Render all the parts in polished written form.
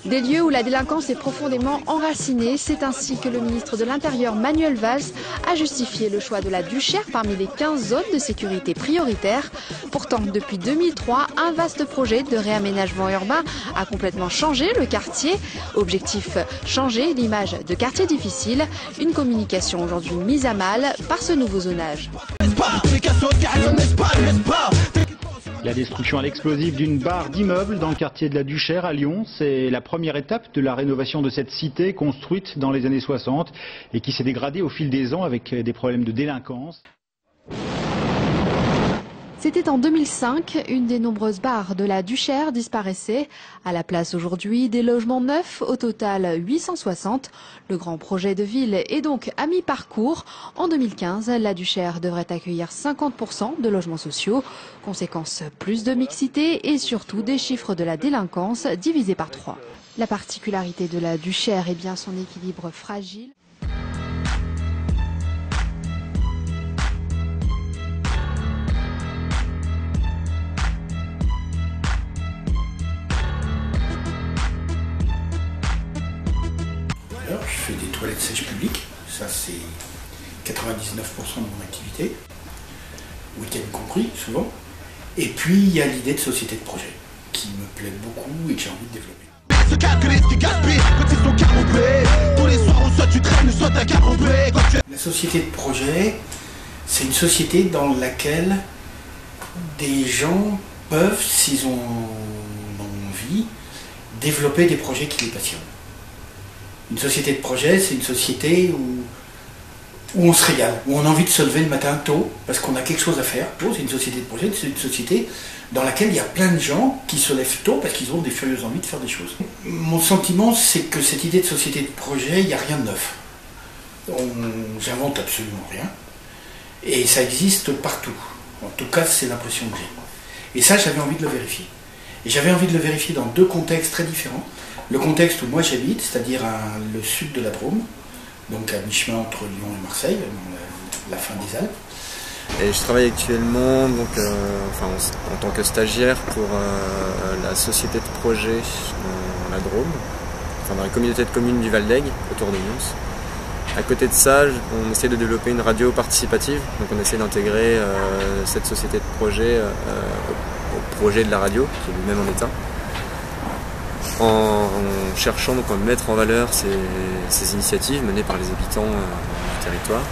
Des lieux où la délinquance est profondément enracinée, c'est ainsi que le ministre de l'Intérieur Manuel Valls a justifié le choix de la Duchère parmi les 15 zones de sécurité prioritaires. Pourtant, depuis 2003, un vaste projet de réaménagement urbain a complètement changé le quartier. Objectif, changer l'image de quartier difficile. Une communication aujourd'hui mise à mal par ce nouveau zonage. La destruction à l'explosif d'une barre d'immeubles dans le quartier de la Duchère à Lyon, c'est la première étape de la rénovation de cette cité construite dans les années 60 et qui s'est dégradée au fil des ans avec des problèmes de délinquance. C'était en 2005, une des nombreuses barres de la Duchère disparaissait. À la place aujourd'hui, des logements neufs, au total 860. Le grand projet de ville est donc à mi-parcours. En 2015, la Duchère devrait accueillir 50% de logements sociaux. Conséquence, plus de mixité et surtout des chiffres de la délinquance divisés par 3. La particularité de la Duchère est bien son équilibre fragile. Je fais des toilettes sèches publiques, ça c'est 99% de mon activité, week-end compris souvent. Et puis il y a l'idée de société de projet qui me plaît beaucoup et que j'ai envie de développer. La société de projet, c'est une société dans laquelle des gens peuvent, s'ils ont envie, développer des projets qui les passionnent. Une société de projet, c'est une société où on se régale, où on a envie de se lever le matin tôt, parce qu'on a quelque chose à faire. C'est une société de projet, c'est une société dans laquelle il y a plein de gens qui se lèvent tôt parce qu'ils ont des furieuses envies de faire des choses. Mon sentiment, c'est que cette idée de société de projet, il n'y a rien de neuf. J'invente absolument rien. Et ça existe partout. En tout cas, c'est l'impression que j'ai. Et ça, j'avais envie de le vérifier. Et j'avais envie de le vérifier dans deux contextes très différents. Le contexte où moi j'habite, c'est-à-dire le sud de la Drôme, donc à mi-chemin entre Lyon et Marseille, la fin des Alpes. Et je travaille actuellement donc, en tant que stagiaire pour la société de projet dans la Drôme, dans la communauté de communes du Val d'Aigues, autour de Nyons. À côté de ça, on essaie de développer une radio participative, donc on essaie d'intégrer cette société de projet au projet de la radio, qui est lui-même en état, en cherchant donc à mettre en valeur ces initiatives menées par les habitants du territoire,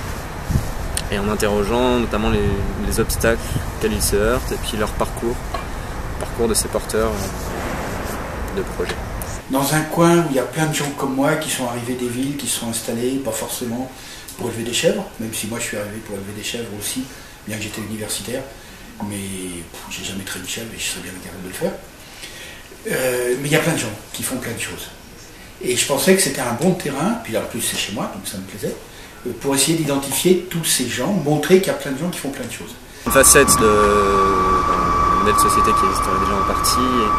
et en interrogeant notamment les obstacles auxquels ils se heurtent et puis leur parcours de ces porteurs de projets. Dans un coin où il y a plein de gens comme moi qui sont arrivés des villes, qui se sont installés, pas forcément pour élever des chèvres, même si moi je suis arrivé pour élever des chèvres aussi, bien que j'étais universitaire, mais j'ai jamais traité de chèvre et je serais bien capable de le faire. Mais il y a plein de gens qui font plein de choses. Et je pensais que c'était un bon terrain, puis en plus c'est chez moi, donc ça me plaisait, pour essayer d'identifier tous ces gens, montrer qu'il y a plein de gens qui font plein de choses. Une facette d'une belle société qui existerait déjà en partie et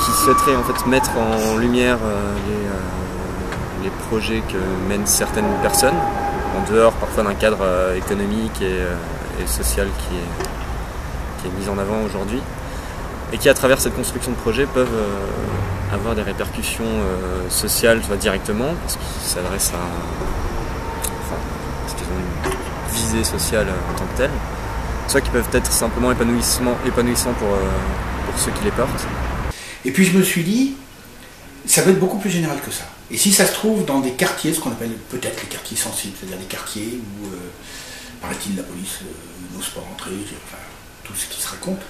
qui souhaiterait en fait mettre en lumière les projets que mènent certaines personnes, en dehors parfois d'un cadre économique et social qui est mis en avant aujourd'hui, et qui à travers cette construction de projets peuvent avoir des répercussions sociales soit directement, parce qu'ils s'adressent parce qu'ils ont une visée sociale en tant que telle, soit qui peuvent être simplement épanouissants pour ceux qui les portent. Et puis je me suis dit, ça doit être beaucoup plus général que ça. Et si ça se trouve dans des quartiers, ce qu'on appelle peut-être les quartiers sensibles, c'est-à-dire des quartiers où, paraît-il, la police n'ose pas rentrer, enfin, tout ce qui se raconte,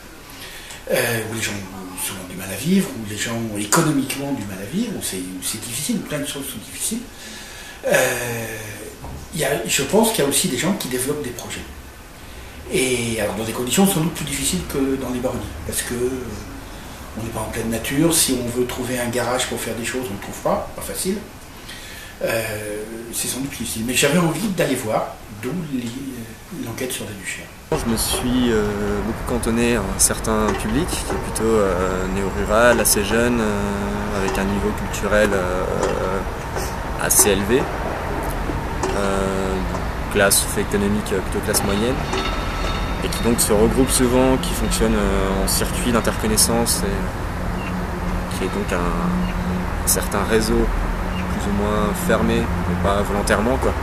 où les gens ont souvent du mal à vivre, où les gens ont économiquement du mal à vivre, où c'est difficile, plein de choses sont difficiles. Je pense qu'il y a aussi des gens qui développent des projets. Et alors dans des conditions sans doute plus difficiles que dans les baronnies, parce que on n'est pas en pleine nature, si on veut trouver un garage pour faire des choses, on ne trouve pas facile. C'est sans doute difficile. Mais j'avais envie d'aller voir, d'où l'enquête sur la Duchère. Je me suis beaucoup cantonné à un certain public qui est plutôt néo-rural, assez jeune, avec un niveau culturel assez élevé, classe socio-économique plutôt classe moyenne, et qui donc se regroupe souvent, qui fonctionne en circuit d'interconnaissance, et qui est donc un certain réseau plus ou moins fermé, mais pas volontairement quoi.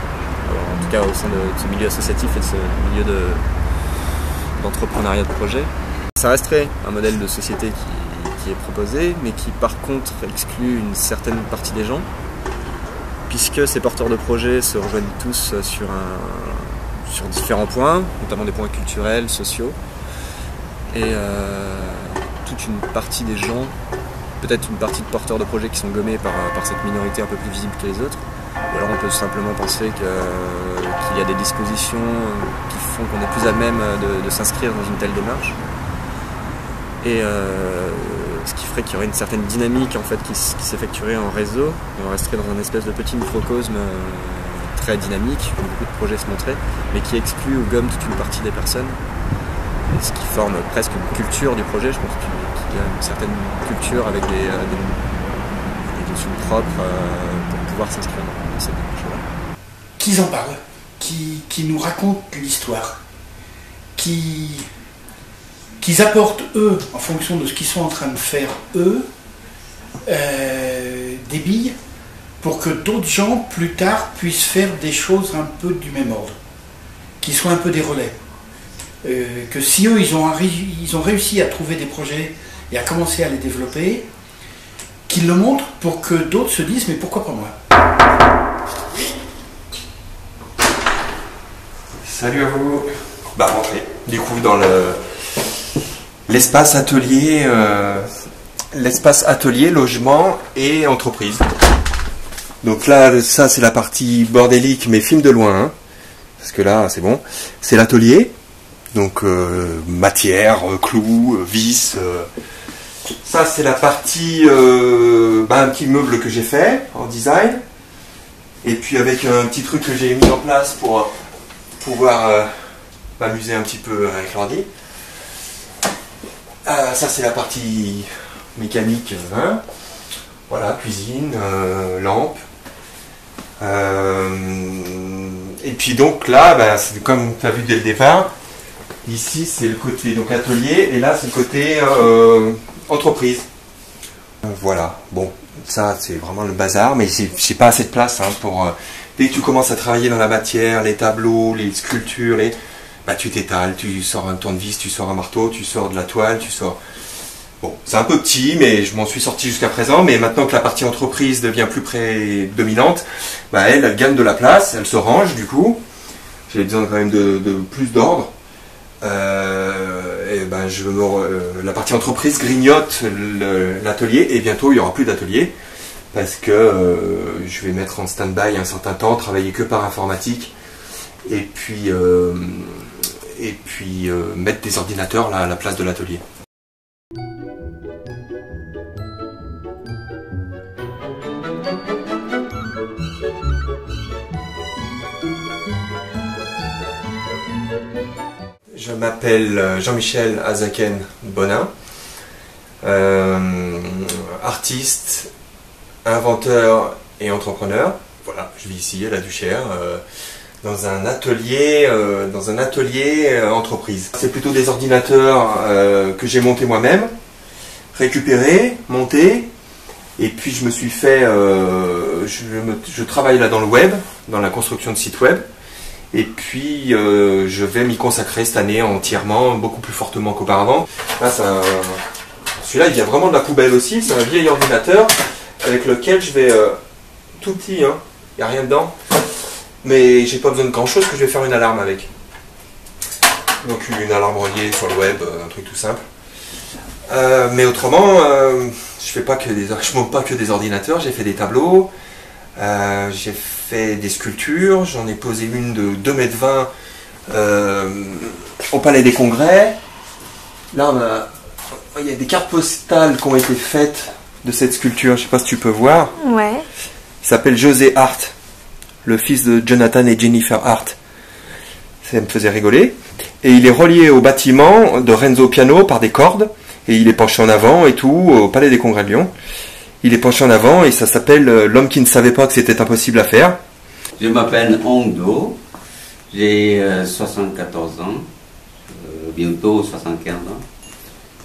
Alors, en tout cas au sein de ce milieu associatif et de ce milieu d'entrepreneuriat de projet. Ça resterait un modèle de société qui est proposé, mais qui par contre exclut une certaine partie des gens, puisque ces porteurs de projets se rejoignent tous sur différents points, notamment des points culturels, sociaux, et toute une partie des gens, peut-être une partie de porteurs de projets qui sont gommés par cette minorité un peu plus visible que les autres, ou alors on peut simplement penser qu'il y a des dispositions qui font qu'on est plus à même de s'inscrire dans une telle démarche, et ce qui ferait qu'il y aurait une certaine dynamique en fait qui s'effectuerait en réseau, et on resterait dans un espèce de petit microcosme très dynamique, où beaucoup de projets se montraient, mais qui exclut ou gomme toute une partie des personnes, et ce qui forme presque une culture du projet. Je pense qu'il y a une certaine culture avec des notions propres pour pouvoir s'inscrire dans cette démarche-là. Qu'ils en parlent, qui nous racontent l'histoire, qu'ils apportent eux, en fonction de ce qu'ils sont en train de faire eux, des billes pour que d'autres gens plus tard puissent faire des choses un peu du même ordre, qui soient un peu des relais. Que si eux ils ont réussi à trouver des projets et à commencer à les développer, qu'ils le montrent pour que d'autres se disent mais pourquoi pas moi? Salut à vous. Rentrez. Du coup dans l'espace atelier, logement et entreprise. Donc là, ça c'est la partie bordélique, mais film de loin, hein, parce que là c'est bon. C'est l'atelier, donc matière, clous, vis. Ça c'est la partie, un petit meuble que j'ai fait en design, et puis avec un petit truc que j'ai mis en place pour pouvoir m'amuser un petit peu avec l'ordi. Ça c'est la partie mécanique, hein. Voilà, cuisine, lampe. Et puis donc là, c'est comme tu as vu dès le départ, ici c'est le côté donc atelier, et là c'est le côté entreprise. Voilà, bon, ça c'est vraiment le bazar, mais j'ai pas assez de place hein, pour... dès que tu commences à travailler dans la matière, les tableaux, les sculptures, tu t'étales, tu sors un tournevis, tu sors un marteau, tu sors de la toile, tu sors... Bon, c'est un peu petit, mais je m'en suis sorti jusqu'à présent, mais maintenant que la partie entreprise devient plus prédominante, elle gagne de la place, elle se range du coup. J'ai besoin quand même de plus d'ordre. La partie entreprise grignote l'atelier, et bientôt il n'y aura plus d'atelier, parce que je vais mettre en stand-by un certain temps, travailler que par informatique, et puis mettre des ordinateurs là, à la place de l'atelier. Je m'appelle Jean-Michel Azaken Bonin, artiste, inventeur et entrepreneur. Voilà, je vis ici à la Duchère, dans un atelier entreprise. C'est plutôt des ordinateurs que j'ai montés moi-même, récupérés, montés, et puis je me suis fait, je travaille là dans le web, dans la construction de sites web. Et puis je vais m'y consacrer cette année entièrement, beaucoup plus fortement qu'auparavant. Là, celui-là il vient vraiment de la poubelle aussi, c'est un vieil ordinateur avec lequel je vais, tout petit, hein, il n'y a rien dedans, mais j'ai pas besoin de grand chose que je vais faire une alarme avec. Donc une alarme reliée sur le web, un truc tout simple. Mais autrement, je monte pas que des ordinateurs, j'ai fait des tableaux, j'ai fait des sculptures, j'en ai posé une de 2,20 m au Palais des Congrès. Là, il y a des cartes postales qui ont été faites de cette sculpture, je sais pas si tu peux voir. Ouais. Il s'appelle José Hart, le fils de Jonathan et Jennifer Hart. Ça me faisait rigoler. Et il est relié au bâtiment de Renzo Piano par des cordes, et il est penché en avant et tout, au Palais des Congrès de Lyon. Il est penché en avant et ça s'appelle L'homme qui ne savait pas que c'était impossible à faire. Je m'appelle Ondo, j'ai 74 ans, bientôt 75 ans.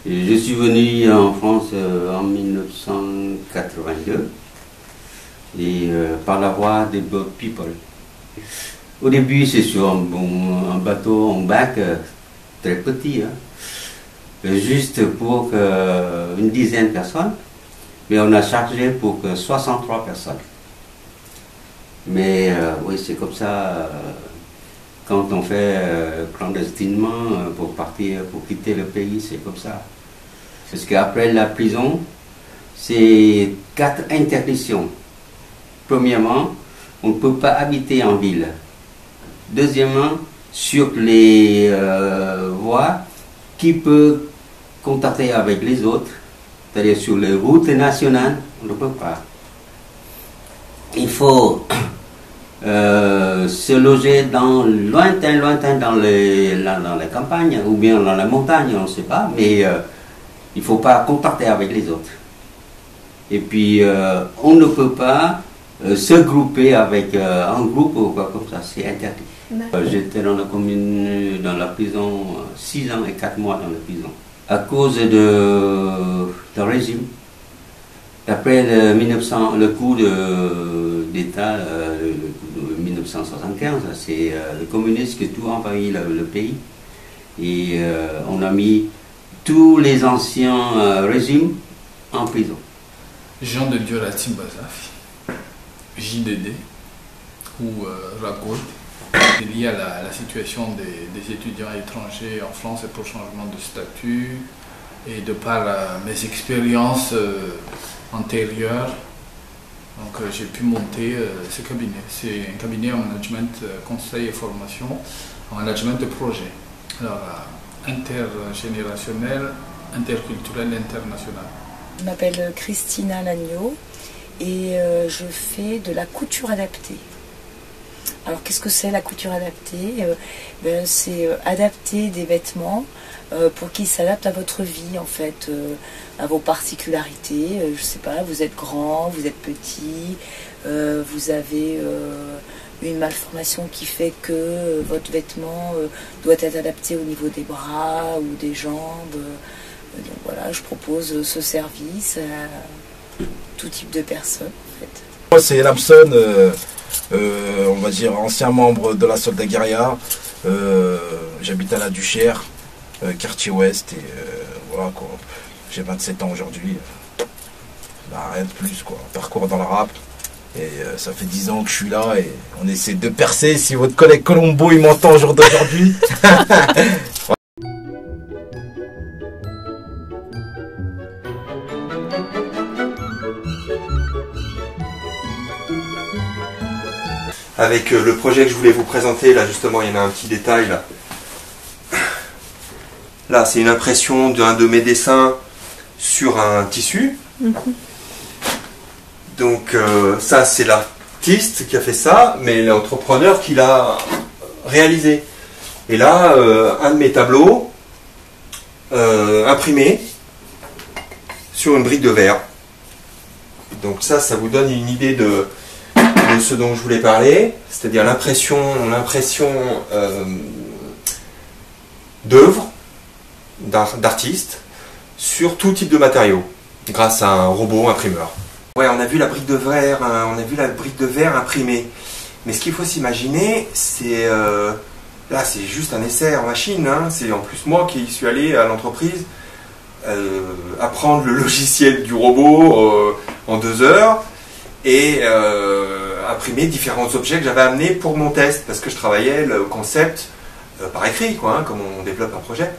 Et je suis venu en France en 1982 et par la voie des Boat People. Au début, c'est sur un bateau en bac très petit, hein, juste pour une dizaine de personnes. Mais on a chargé pour que 63 personnes. Mais oui, c'est comme ça, quand on fait clandestinement pour partir, pour quitter le pays, c'est comme ça. Parce qu'après la prison, c'est 4 interdictions. Premièrement, on ne peut pas habiter en ville. Deuxièmement, sur les voies, qui peut contacter avec les autres, c'est-à-dire sur les routes nationales, on ne peut pas. Il faut se loger lointain dans les campagnes ou bien dans la montagne, on ne sait pas, mais il ne faut pas contacter avec les autres. Et puis on ne peut pas se grouper avec un groupe ou quoi comme ça, c'est interdit. J'étais dans la commune, dans la prison, 6 ans et 4 mois dans la prison. À cause d'un régime. Après le coup d'État de 1975, c'est le communiste qui a tout envahi le pays. Et on a mis tous les anciens régimes en prison. Jean de Dieu Latim Bazafi, JDD, ou RAGOD, est lié à la situation des étudiants étrangers en France et pour le changement de statut. Et de par mes expériences antérieures, donc j'ai pu monter ce cabinet. C'est un cabinet en management, conseil et formation, en management de projet. Alors, intergénérationnel, interculturel, international. Je m'appelle Christina Lagneau et je fais de la couture adaptée. Alors qu'est-ce que c'est la couture adaptée? C'est adapter des vêtements pour qu'ils s'adaptent à votre vie en fait, à vos particularités. Je sais pas, vous êtes grand, vous êtes petit, vous avez une malformation qui fait que votre vêtement doit être adapté au niveau des bras ou des jambes. Donc voilà, je propose ce service à tout type de personnes en fait. Moi c'est Lamson, on va dire ancien membre de la Soldat Guerrière. J'habite à la Duchère, quartier ouest, et voilà quoi. J'ai 27 ans aujourd'hui. Bah, rien de plus quoi. Parcours dans le rap. Et ça fait 10 ans que je suis là et on essaie de percer. Si votre collègue Colombo il m'entend au jour d'aujourd'hui. Avec le projet que je voulais vous présenter, là justement il y en a un petit détail là. Là c'est une impression d'un de mes dessins sur un tissu. Donc ça c'est l'artiste qui a fait ça, mais l'entrepreneur qui l'a réalisé. Et là, un de mes tableaux imprimé sur une brique de verre. Donc ça vous donne une idée de ce dont je voulais parler, c'est-à-dire l'impression d'œuvres d'artistes sur tout type de matériaux, grâce à un robot imprimeur. Ouais, on a vu la brique de verre, imprimée. Mais ce qu'il faut s'imaginer, c'est là, c'est juste un essai en machine. Hein. C'est en plus moi qui suis allé à l'entreprise apprendre le logiciel du robot en 2 heures et imprimer différents objets que j'avais amenés pour mon test, parce que je travaillais le concept par écrit, quoi, hein, comme on développe un projet,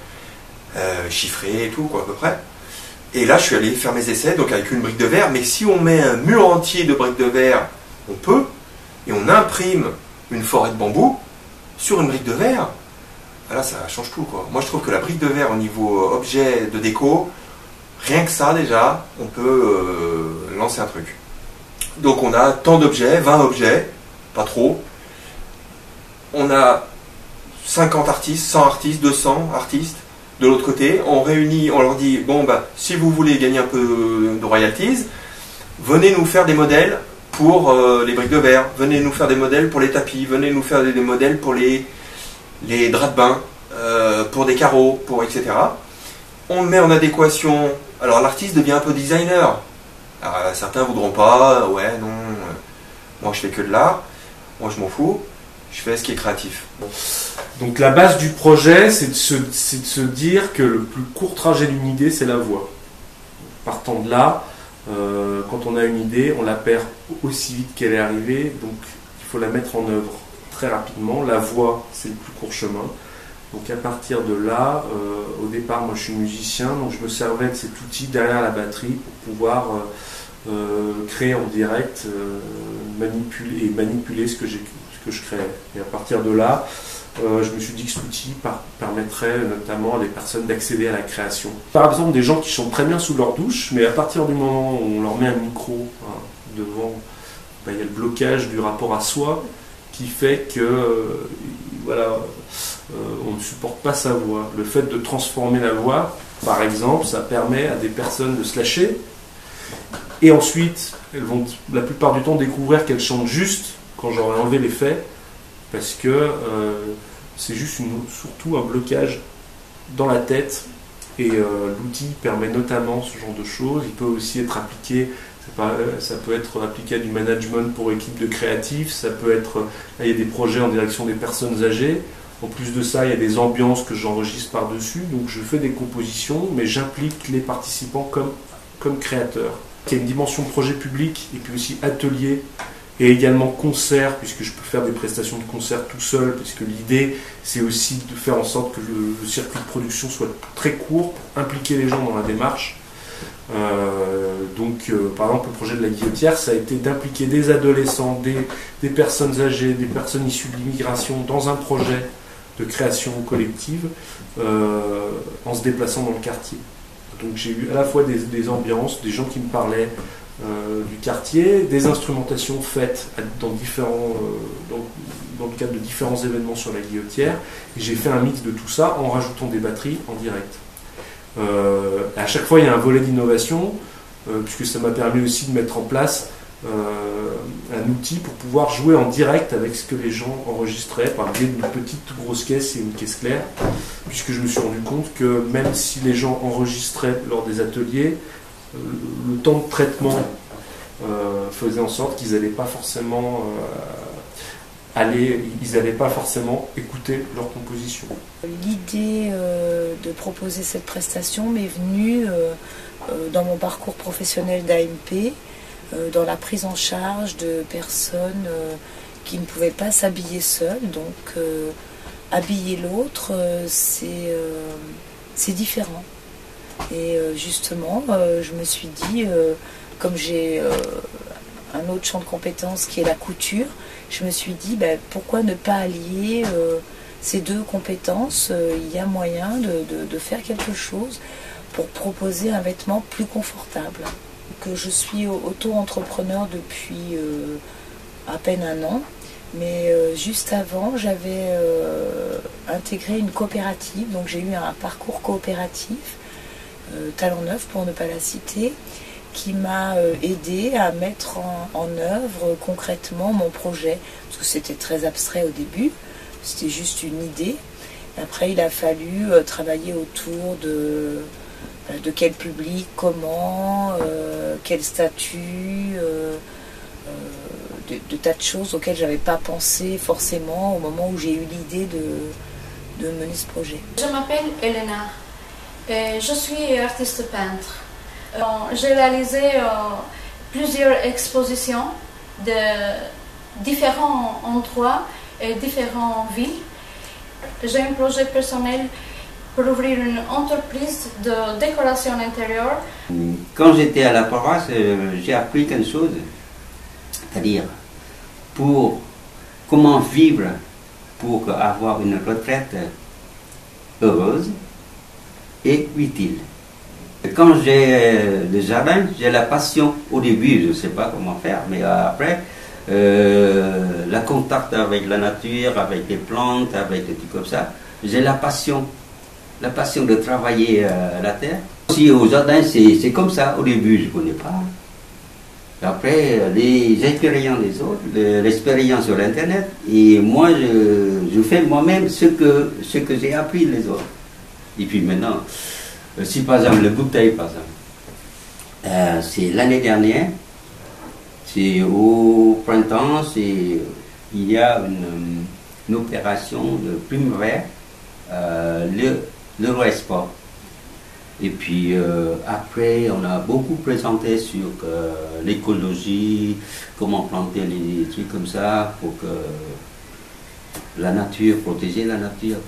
chiffré et tout, quoi, à peu près. Et là, je suis allé faire mes essais, donc avec une brique de verre, mais si on met un mur entier de briques de verre, on peut, et on imprime une forêt de bambou sur une brique de verre, là, ça change tout, quoi. Moi, je trouve que la brique de verre, au niveau objet de déco, rien que ça, déjà, on peut lancer un truc. Donc, on a tant d'objets, 20 objets, pas trop. On a 50 artistes, 100 artistes, 200 artistes. De l'autre côté, on réunit, on leur dit, bon, bah, si vous voulez gagner un peu de royalties, venez nous faire des modèles pour les briques de verre, venez nous faire des modèles pour les tapis, venez nous faire des modèles pour les draps de bain, pour des carreaux, etc. On met en adéquation, alors l'artiste devient un peu designer. Alors, certains voudront pas, ouais, non, moi je fais que de l'art, moi je m'en fous, je fais ce qui est créatif. Donc la base du projet, c'est de se dire que le plus court trajet d'une idée, c'est la voie. Partant de là, quand on a une idée, on la perd aussi vite qu'elle est arrivée, donc il faut la mettre en œuvre très rapidement. La voie, c'est le plus court chemin. Donc à partir de là, au départ, moi je suis musicien, donc je me servais de cet outil derrière la batterie pour pouvoir créer en direct, manipuler ce que je créais. Et à partir de là, je me suis dit que cet outil permettrait notamment à des personnes d'accéder à la création. Par exemple, des gens qui chantent très bien sous leur douche, mais à partir du moment où on leur met un micro devant, il y a le blocage du rapport à soi qui fait que on ne supporte pas sa voix. Le fait de transformer la voix, par exemple, ça permet à des personnes de se lâcher, et ensuite, elles vont la plupart du temps découvrir qu'elles chantent juste quand j'aurai enlevé l'effet, parce que c'est juste surtout un blocage dans la tête, et l'outil permet notamment ce genre de choses. Il peut aussi être appliqué, ça peut être appliqué à du management pour équipe de créatifs, ça peut être, là, il y a des projets en direction des personnes âgées. En plus de ça, il y a des ambiances que j'enregistre par-dessus, donc je fais des compositions, mais j'implique les participants comme créateurs. Il y a une dimension projet public, et puis aussi atelier, et également concert, puisque je peux faire des prestations de concert tout seul, puisque l'idée, c'est aussi de faire en sorte que le circuit de production soit très court, pour impliquer les gens dans la démarche. Par exemple, le projet de la Guillotière, ça a été d'impliquer des adolescents, des personnes âgées, des personnes issues de l'immigration dans un projet de création collective en se déplaçant dans le quartier. Donc j'ai eu à la fois des ambiances, des gens qui me parlaient du quartier, des instrumentations faites dans le cadre de différents événements sur la Guillotière, et j'ai fait un mix de tout ça en rajoutant des batteries en direct. À chaque fois il y a un volet d'innovation, puisque ça m'a permis aussi de mettre en place un outil pour pouvoir jouer en direct avec ce que les gens enregistraient par le biais d'une petite grosse caisse et une caisse claire, puisque je me suis rendu compte que même si les gens enregistraient lors des ateliers, le temps de traitement faisait en sorte qu'ils n'allaient pas forcément écouter leur composition. L'idée de proposer cette prestation m'est venue dans mon parcours professionnel d'AMP, dans la prise en charge de personnes qui ne pouvaient pas s'habiller seules. Donc habiller l'autre, c'est différent. Et justement, je me suis dit, comme j'ai un autre champ de compétences qui est la couture, je me suis dit, pourquoi ne pas allier ces deux compétences? Il y a moyen de faire quelque chose pour proposer un vêtement plus confortable. Que je suis auto-entrepreneur depuis à peine 1 an. Mais juste avant, j'avais intégré une coopérative, donc j'ai eu un parcours coopératif, Talent Neuf pour ne pas la citer, qui m'a aidé à mettre en œuvre concrètement mon projet, parce que c'était très abstrait au début, c'était juste une idée. Après, il a fallu travailler autour de quel public, comment, quel statut, de tas de choses auxquelles je n'avais pas pensé forcément au moment où j'ai eu l'idée de mener ce projet. Je m'appelle Elena et je suis artiste peintre. J'ai réalisé plusieurs expositions de différents endroits et différentes villes. J'ai un projet personnel pour ouvrir une entreprise de décoration intérieure. Quand j'étais à la paroisse, j'ai appris quelque chose, c'est-à-dire pour comment vivre pour avoir une retraite heureuse et utile. Quand j'ai le jardin, j'ai la passion. Au début, je ne sais pas comment faire, mais après, le contact avec la nature, avec les plantes, avec des trucs comme ça, j'ai la passion de travailler la terre. Aussi au jardin, c'est comme ça. Au début, je ne connais pas. Après, les expériences des autres, l'expérience sur Internet, et moi, je fais moi-même ce que j'ai appris les autres. Et puis maintenant, si par exemple, le bouteille, par exemple, c'est l'année dernière, c'est au printemps, il y a une opération de Primavera, l'Eurosport. Et puis après, on a beaucoup présenté sur l'écologie, comment planter les trucs comme ça, pour que la nature, protéger la nature.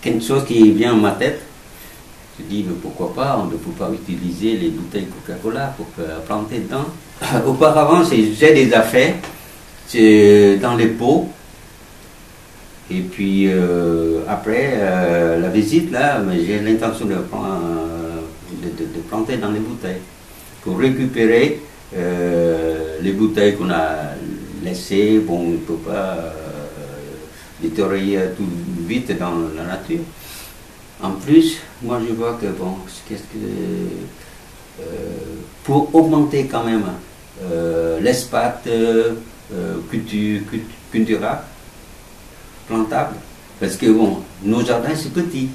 Quelque chose qui vient en ma tête, je dis, mais pourquoi pas, on ne peut pas utiliser les bouteilles Coca-Cola pour planter dedans. Auparavant, j'ai des affaires dans les pots. Et puis après la visite, là, j'ai l'intention de planter dans les bouteilles pour récupérer les bouteilles qu'on a laissées. Bon, on ne peut pas détériorer tout vite dans la nature. En plus, moi je vois que bon, pour augmenter quand même l'espace culturel, plantable, parce que bon, nos jardins c'est petit,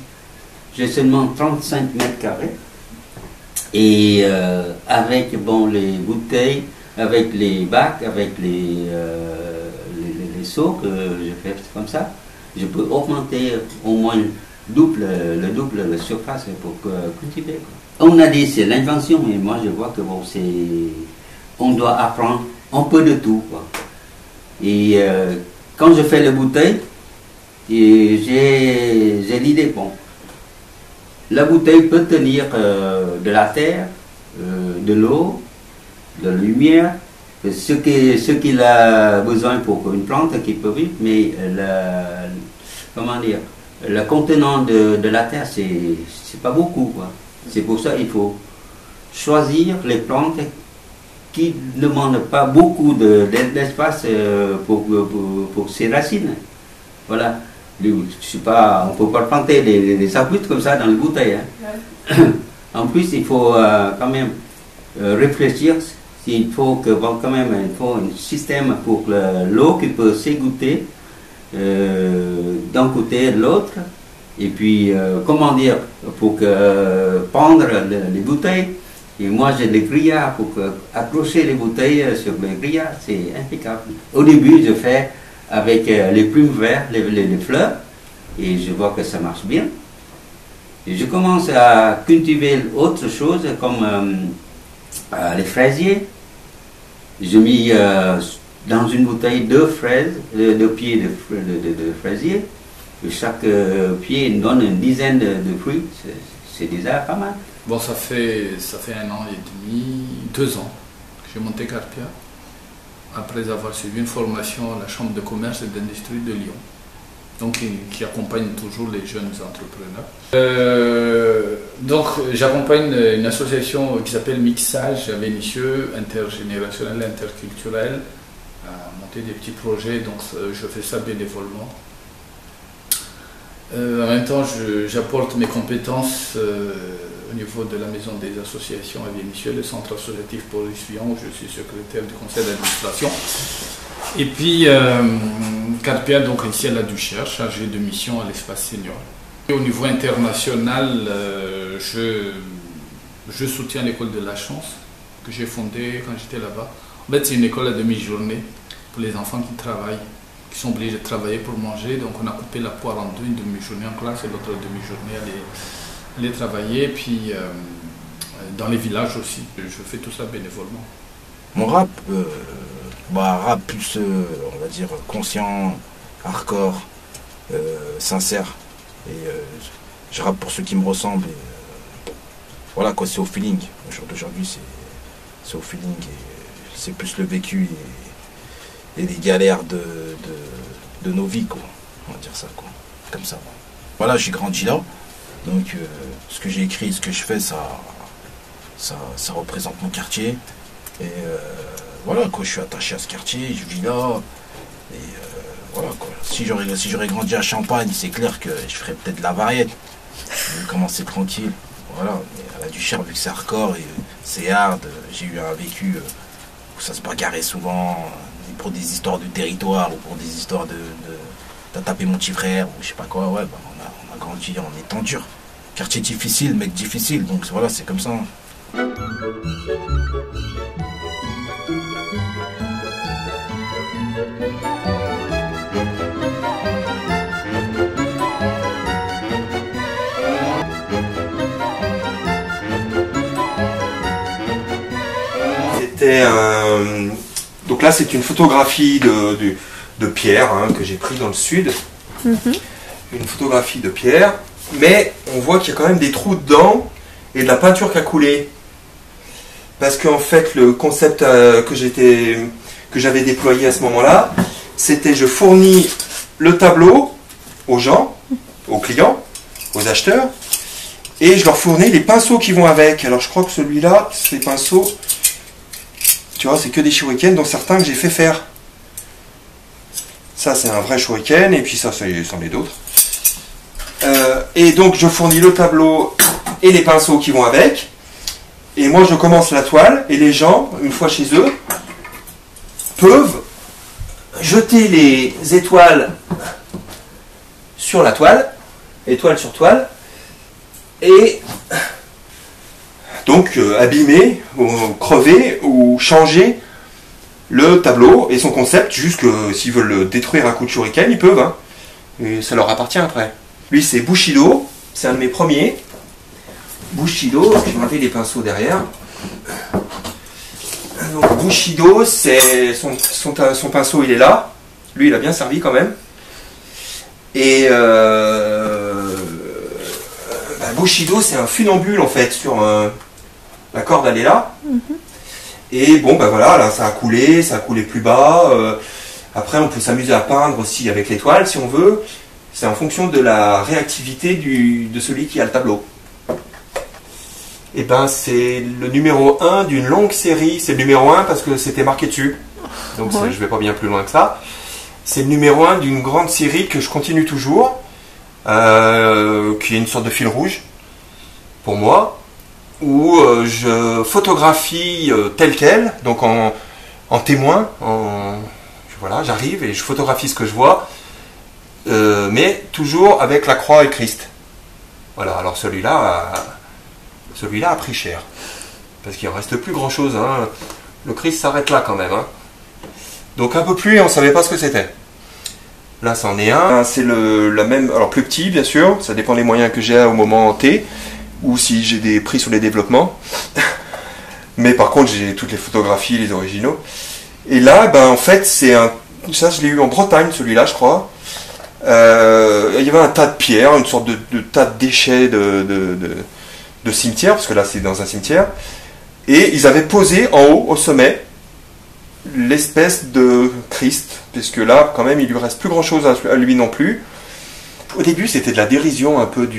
j'ai seulement 35 mètres carrés, et avec bon, les bouteilles, avec les bacs, avec les seaux que je fais comme ça, je peux augmenter au moins le double la surface pour cultiver, quoi. On a dit c'est l'invention, mais moi je vois que bon, on doit apprendre un peu de tout, quoi. Et quand je fais les bouteilles, j'ai l'idée, bon, la bouteille peut tenir de la terre, de l'eau, de la lumière, ce qu'il a besoin pour une plante qui peut vivre, mais comment dire, le contenant de la terre, c'est pas beaucoup, quoi. C'est pour ça qu'il faut choisir les plantes qui ne demandent pas beaucoup d'espace pour ses racines. Voilà. Je sais pas, on ne peut pas planter des arbustes comme ça dans les bouteilles, hein. Ouais. En plus, il faut quand même réfléchir. Il faut quand même un système pour l'eau qui peut s'égoutter d'un côté et de l'autre. Et puis, comment dire, pour pendre les bouteilles. Et moi, j'ai des grillards pour accrocher les bouteilles sur les grillards. C'est impeccable. Au début, je fais avec les plumes vertes, les fleurs, et je vois que ça marche bien. Et je commence à cultiver autre chose comme les fraisiers. J'ai mis dans une bouteille 2 fraises, 2 pieds de fraisier. Et chaque pied donne une dizaine de fruits. C'est déjà pas mal. Bon, ça fait 1 an et demi, 2 ans que j'ai monté Carpia, après avoir suivi une formation à la Chambre de commerce et d'industrie de Lyon, donc qui accompagne toujours les jeunes entrepreneurs. Donc j'accompagne une association qui s'appelle Mixage Vénitieux, intergénérationnel, interculturel, monter des petits projets, donc je fais ça bénévolement. En même temps, j'apporte mes compétences au niveau de la maison des associations à Vieux-Michel, le centre associatif Paul-Louis-Fillon, où je suis secrétaire du conseil d'administration. Et puis, Carpia, donc ici à la Duchère, chargé de mission à l'espace senior. Et au niveau international, je soutiens l'école de la chance que j'ai fondée quand j'étais là-bas. En fait, c'est une école à demi-journée pour les enfants qui travaillent, qui sont obligés de travailler pour manger. Donc on a coupé la poire en deux, une demi-journée en classe et l'autre demi-journée aller travailler. Et puis dans les villages aussi, je fais tout ça bénévolement. Mon rap, rap plus, on va dire, conscient, hardcore, sincère. Et je rappe pour ceux qui me ressemblent. Et, voilà quoi, c'est au feeling. Au jour d'aujourd'hui, c'est au feeling. Et c'est plus le vécu et les galères de nos vies, quoi. On va dire ça, quoi. Comme ça. Voilà, j'ai grandi là. Donc, ce que j'ai écrit, ce que je fais, ça représente mon quartier. Et voilà, quoi, je suis attaché à ce quartier, je vis là. Et voilà, quoi. Si j'aurais grandi à Champagne, c'est clair que je ferais peut-être de la variette. Je vais commencer tranquille. Voilà, mais à la Duchère, vu que c'est hardcore et c'est hard, j'ai eu un vécu où ça se bagarrait souvent pour des histoires de territoire ou pour des histoires t'as tapé mon petit frère ou je sais pas quoi. Ouais, on a grandi en étant dur. Quartier difficile, mec difficile, donc voilà, c'est comme ça. Donc là, c'est une photographie de Pierre que j'ai pris dans le sud. Une photographie de Pierre, mais on voit qu'il y a quand même des trous dedans et de la peinture qui a coulé. Parce qu'en fait, le concept que j'avais déployé à ce moment-là, c'était je fournis le tableau aux gens, aux clients, aux acheteurs, et je leur fournis les pinceaux qui vont avec. Alors je crois que celui-là, ces pinceaux, tu vois, c'est que des shurikens, dont certains que j'ai fait faire. Ça, c'est un vrai shuriken, et puis ça, c'en est d'autres. Et donc, je fournis le tableau et les pinceaux qui vont avec. Et moi, je commence la toile, et les gens, une fois chez eux, peuvent jeter les étoiles sur la toile, étoile sur toile, et donc abîmer, ou crever, ou changer le tableau et son concept, juste que s'ils veulent le détruire à coup de shuriken, ils peuvent, hein, et ça leur appartient après. Lui, c'est Bushido, c'est un de mes premiers. Bushido, je vais enlever les pinceaux derrière. Donc Bushido, c'est son pinceau, il est là. Lui, il a bien servi quand même. Et Bushido, c'est un funambule en fait sur la corde, elle est là. Et bon, voilà, là, ça a coulé plus bas. Après, on peut s'amuser à peindre aussi avec l'étoile si on veut. C'est en fonction de la réactivité de celui qui a le tableau. Et ben, c'est le numéro 1 d'une longue série. C'est le numéro 1 parce que c'était marqué dessus. Donc, je vais pas bien plus loin que ça. C'est le numéro 1 d'une grande série que je continue toujours, qui est une sorte de fil rouge pour moi, où je photographie tel quel, donc en témoin. Voilà, j'arrive et je photographie ce que je vois, mais toujours avec la croix et le Christ. Voilà, alors celui-là a pris cher, parce qu'il ne reste plus grand-chose. Hein. Le Christ s'arrête là quand même. Hein. Donc un peu plus, on ne savait pas ce que c'était. Là, c'en est un. C'est la même, alors plus petit, bien sûr. Ça dépend des moyens que j'ai au moment T, ou si j'ai des prix sur les développements. Mais par contre, j'ai toutes les photographies, les originaux. Et là, en fait, ça, je l'ai eu en Bretagne, celui-là, je crois. Il y avait un tas de pierres, une sorte de tas de déchets de cimetière, parce que là, c'est dans un cimetière. Et ils avaient posé en haut, au sommet, l'espèce de Christ, puisque là, quand même, il lui reste plus grand-chose à lui non plus. Au début, c'était de la dérision, un peu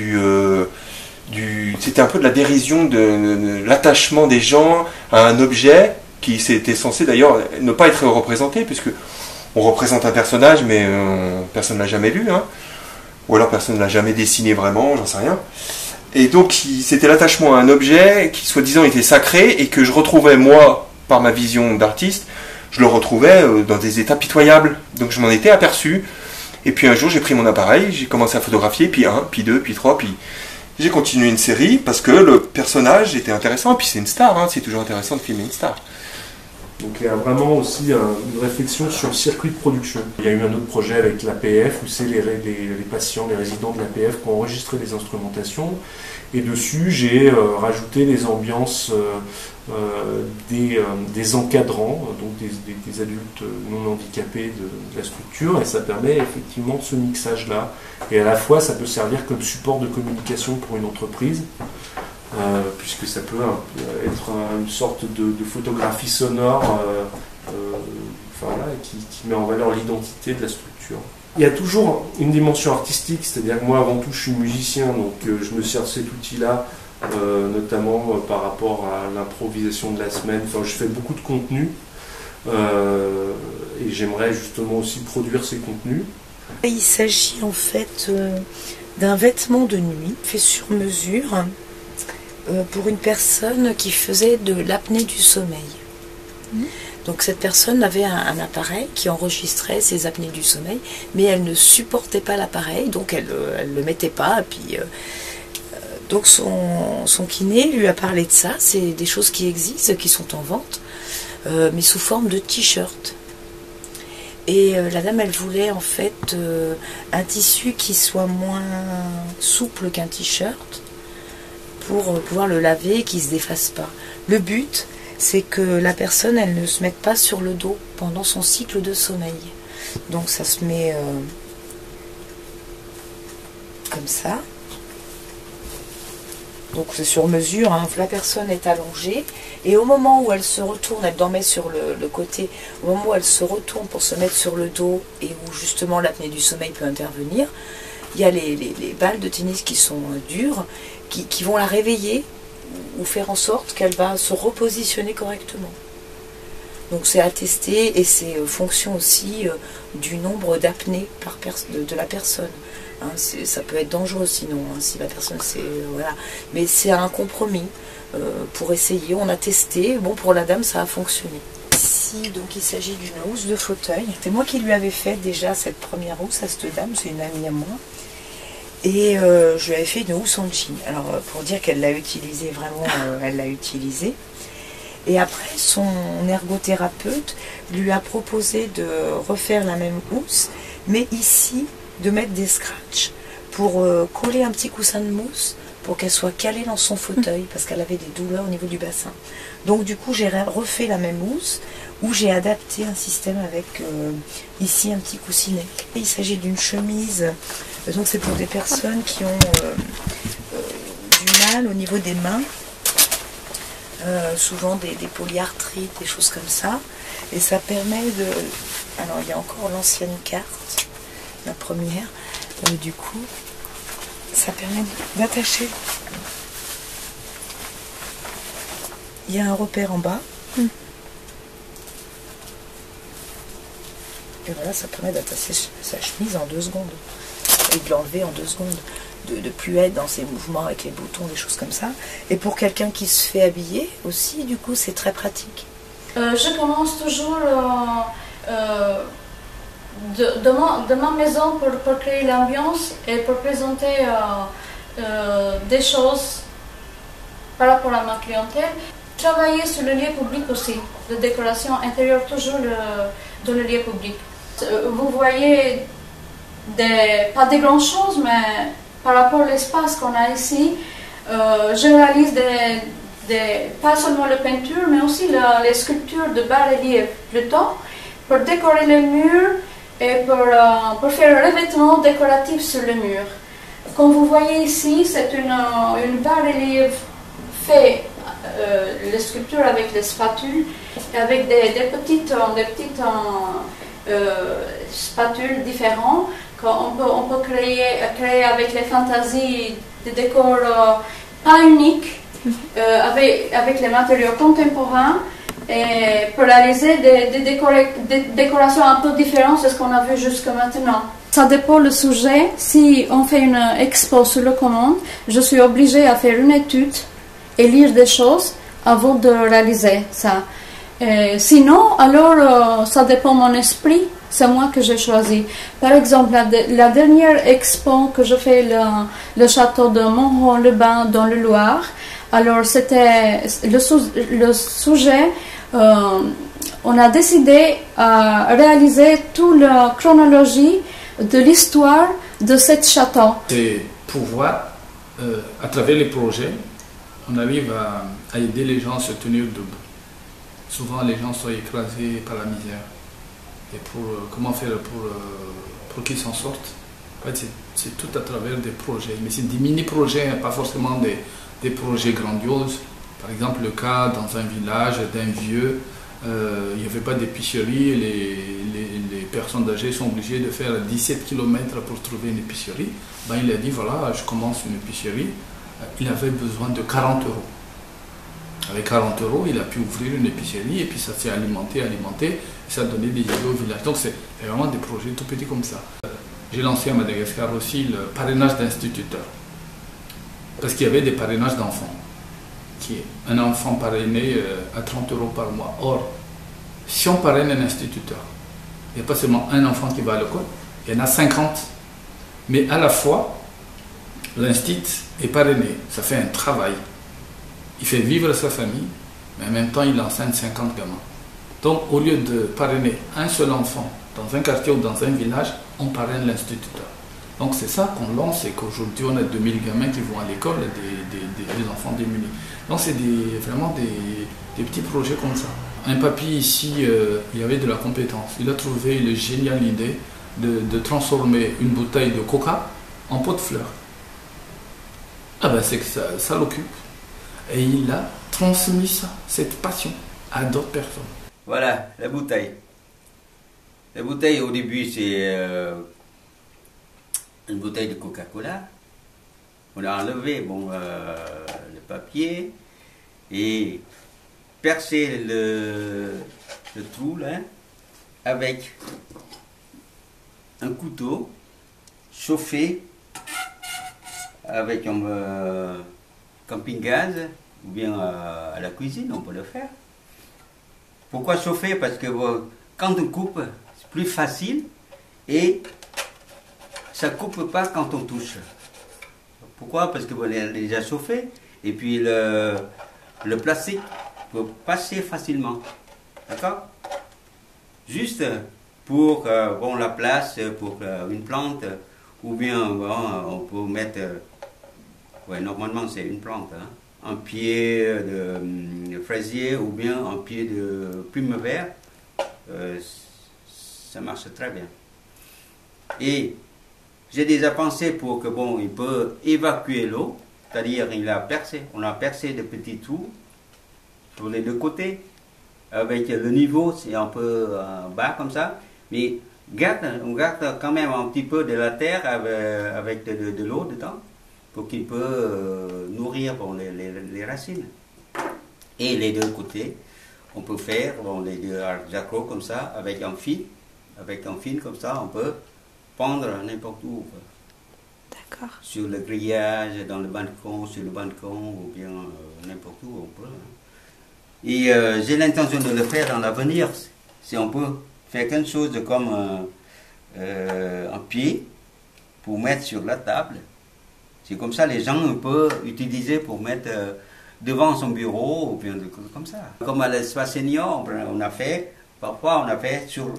c'était un peu de la dérision de l'attachement des gens à un objet qui était censé d'ailleurs ne pas être représenté, puisque on représente un personnage, mais personne ne l'a jamais vu, hein. Ou alors personne ne l'a jamais dessiné vraiment, j'en sais rien. Et donc c'était l'attachement à un objet qui soi-disant était sacré et que je retrouvais moi, par ma vision d'artiste, je le retrouvais dans des états pitoyables. Donc je m'en étais aperçu. Et puis un jour j'ai pris mon appareil, j'ai commencé à photographier, puis 1, puis 2, puis 3, puis j'ai continué une série parce que le personnage était intéressant. Et puis c'est une star, hein, c'est toujours intéressant de filmer une star. Donc il y a vraiment aussi une réflexion sur le circuit de production. Il y a eu un autre projet avec l'APF où c'est les patients, les résidents de l'APF qui ont enregistré des instrumentations. Et dessus, j'ai rajouté les ambiances des encadrants, donc des adultes non handicapés de la structure. Et ça permet effectivement ce mixage-là. Et à la fois, ça peut servir comme support de communication pour une entreprise. Puisque ça peut être une sorte de photographie sonore voilà, qui met en valeur l'identité de la structure. Il y a toujours une dimension artistique, c'est-à-dire que moi avant tout je suis musicien, donc je me sers de cet outil-là, notamment par rapport à l'improvisation de la semaine. Enfin, je fais beaucoup de contenu et j'aimerais justement aussi produire ces contenus. Il s'agit en fait d'un vêtement de nuit fait sur mesure pour une personne qui faisait de l'apnée du sommeil. Donc cette personne avait un appareil qui enregistrait ses apnées du sommeil, mais elle ne supportait pas l'appareil, donc elle ne le mettait pas. Et puis, donc son kiné lui a parlé de ça, c'est des choses qui existent, qui sont en vente, mais sous forme de t-shirt. Et la dame, elle voulait en fait un tissu qui soit moins souple qu'un t-shirt, pour pouvoir le laver et qu'il ne se défasse pas. Le but, c'est que la personne, elle ne se mette pas sur le dos pendant son cycle de sommeil. Donc ça se met comme ça. Donc c'est sur mesure, hein. La personne est allongée et au moment où elle se retourne, elle dormait sur le côté, au moment où elle se retourne pour se mettre sur le dos et où justement l'apnée du sommeil peut intervenir, il y a les balles de tennis qui sont dures, qui vont la réveiller ou faire en sorte qu'elle va se repositionner correctement. Donc c'est à tester et c'est fonction aussi du nombre d'apnées de la personne. Hein, ça peut être dangereux sinon, hein, si la personne voilà. Mais c'est un compromis pour essayer. On a testé, bon pour la dame ça a fonctionné. Ici donc il s'agit d'une housse de fauteuil. C'est moi qui lui avais fait déjà cette première housse à cette dame, c'est une amie à moi. Et je lui avais fait une housse en jean. Alors pour dire qu'elle l'a utilisée, vraiment elle l'a utilisée. Et après son ergothérapeute lui a proposé de refaire la même housse, mais ici de mettre des scratchs pour coller un petit coussin de mousse pour qu'elle soit calée dans son fauteuil parce qu'elle avait des douleurs au niveau du bassin. Donc du coup j'ai refait la même housse où j'ai adapté un système avec ici un petit coussinet. Il s'agit d'une chemise, donc c'est pour des personnes qui ont du mal au niveau des mains, souvent des polyarthrites, des choses comme ça. Et ça permet de... Alors il y a encore l'ancienne carte, la première, du coup ça permet d'attacher. Il y a un repère en bas. Et voilà, ça permet d'attacher sa chemise en 2 secondes. Et de l'enlever en 2 secondes. De plus être dans ses mouvements avec les boutons, des choses comme ça. Et pour quelqu'un qui se fait habiller aussi, du coup, c'est très pratique. Je commence toujours de ma maison pour créer l'ambiance et pour présenter des choses par rapport à ma clientèle. Travailler sur le lieu public aussi, la décoration intérieure toujours dans le lieu public. Vous voyez pas des grandes choses, mais par rapport à l'espace qu'on a ici, je réalise pas seulement la peinture, mais aussi les sculptures de bas-relief plutôt, pour décorer les murs et pour faire un revêtement décoratif sur le mur. Comme vous voyez ici, c'est une bas-relief fait les sculptures avec les spatules, avec des petites spatules différentes qu'on peut créer avec les fantaisies des décors pas uniques, avec les matériaux contemporains et pour réaliser des décorations un peu différentes de ce qu'on a vu jusqu'à maintenant. Ça dépend du sujet. Si on fait une expo sur le commande, je suis obligée à faire une étude et lire des choses avant de réaliser ça. Sinon, alors, ça dépend de mon esprit. C'est moi que j'ai choisi. Par exemple, la dernière expo que je fais, le château de Montrond-le-Bain dans le Loire, alors c'était le sujet, on a décidé à réaliser toute la chronologie de l'histoire de ce château. C'est pour voir, à travers les projets, on arrive à aider les gens à se tenir debout. Souvent, les gens sont écrasés par la misère. Et comment faire pour qu'ils s'en sortent? En fait, c'est tout à travers des projets. Mais c'est des mini-projets, pas forcément des projets grandioses. Par exemple, le cas dans un village d'un vieux, il n'y avait pas d'épicerie et les personnes âgées sont obligées de faire 17 km pour trouver une épicerie. Ben, il a dit, voilà, je commence une épicerie. Il avait besoin de 40 euros. Avec 40 euros, il a pu ouvrir une épicerie et puis ça s'est alimenté, et ça a donné des idées au village. Donc c'est vraiment des projets tout petits comme ça. J'ai lancé à Madagascar aussi le parrainage d'instituteurs. Parce qu'il y avait des parrainages d'enfants. Un enfant parrainé à 30 euros par mois. Or, si on parraine un instituteur, il n'y a pas seulement un enfant qui va à l'école, il y en a 50. Mais à la fois, l'institut est parrainé. Ça fait un travail. Il fait vivre sa famille, mais en même temps, il enseigne 50 gamins. Donc, au lieu de parrainer un seul enfant dans un quartier ou dans un village, on parraine l'instituteur. Donc, c'est ça qu'on lance et qu'aujourd'hui, on a 2000 gamins qui vont à l'école, des enfants démunis. Donc, c'est vraiment des petits projets comme ça. Un papy ici, il y avait de la compétence. Il a trouvé la géniale idée de transformer une bouteille de coca en pot de fleurs. Ah ben, c'est que ça l'occupe. Et il a transmis ça, cette passion, à d'autres personnes. Voilà, la bouteille. La bouteille, au début, c'est une bouteille de Coca-Cola. On a enlevé le papier et percé le trou là, avec un couteau chauffé avec un camping-gaz ou bien à la cuisine, on peut le faire. Pourquoi chauffer? Parce que quand on coupe, c'est plus facile et ça ne coupe pas quand on touche. Pourquoi? Parce que est déjà chauffé et puis le plastique peut passer facilement. D'accord? Juste pour la place, pour une plante ou bien on peut mettre... Ouais, normalement c'est une plante, hein. Un pied de fraisier ou bien un pied de primevère, ça marche très bien. Et j'ai déjà pensé pour que il peut évacuer l'eau, c'est-à-dire on a percé de petits trous sur les deux côtés, avec le niveau c'est un peu bas comme ça, mais on garde quand même un petit peu de la terre avec de l'eau dedans, pour qu'il peut nourrir les racines. Et les deux côtés, on peut faire les deux accros comme ça, avec un fil comme ça, on peut pendre n'importe où. D'accord. Sur le grillage, dans le balcon, sur le balcon, ou bien n'importe où on peut. Et j'ai l'intention de le faire dans l'avenir, si on peut faire quelque chose comme un pied pour mettre sur la table. C'est comme ça, les gens peuvent utiliser pour mettre devant son bureau ou bien comme ça. Comme à l'espace senior, parfois on a fait sur